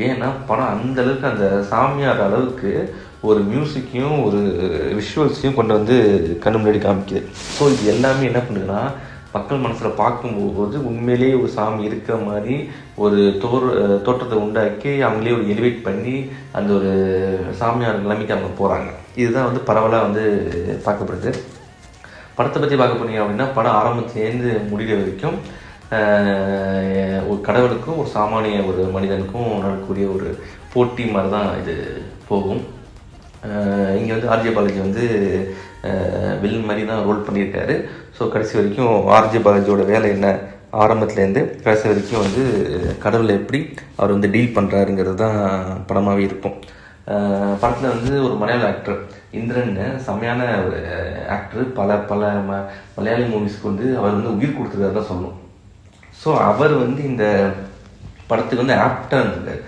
ஏன்னா படம் அந்தளவுக்கு அந்த சாமியார் அளவுக்கு ஒரு மியூசிக்கையும் ஒரு விஷுவல்ஸையும் கொண்டு வந்து கண்ணு முன்னாடி காமிக்குது. ஸோ இது எல்லாமே என்ன பண்ணுதுன்னா மக்கள் மனசில் பார்க்கும்போது உண்மையிலேயே ஒரு சாமி இருக்கிற மாதிரி ஒரு தோற்றத்தை உண்டாக்கி அவங்களே ஒரு எலிவேட் பண்ணி அந்த ஒரு சாமியார் நிலைமைக்கு அவங்க போகிறாங்க. இதுதான் வந்து பரவலாக வந்து பார்க்கப்படுது. படத்தை பற்றி பார்க்க போனீங்க அப்படின்னா படம் ஆரம்பத்துலேருந்து முடிகிற வரைக்கும் ஒரு கடவுளுக்கும் ஒரு சாமானிய ஒரு மனிதனுக்கும் நடக்கக்கூடிய ஒரு போட்டி மாதிரி தான் இது போகும். இங்கே வந்து ஆர்ஜே பாலாஜி வந்து வில்லன் மாதிரி தான் ரோல் பண்ணியிருக்காரு. ஸோ கடைசி வரைக்கும் ஆர்ஜே பாலாஜியோட வேலை என்ன, ஆரம்பத்துலேருந்து கடைசி வரைக்கும் வந்து கடவுளை எப்படி அவர் வந்து டீல் பண்ணுறாருங்கிறது தான் படமாகவே இருக்கும். படத்தில் வந்து ஒரு மலையாள ஆக்டர் இந்திரன் செம்மையான ஒரு ஆக்டர். பல மலையாளி மூவிஸ்க்கு வந்து அவர் வந்து உயிர் கொடுத்துருக்காரு தான் சொல்லணும். ஸோ அவர் வந்து இந்த படத்துக்கு வந்து ஆப்டாக இருந்திருக்காரு.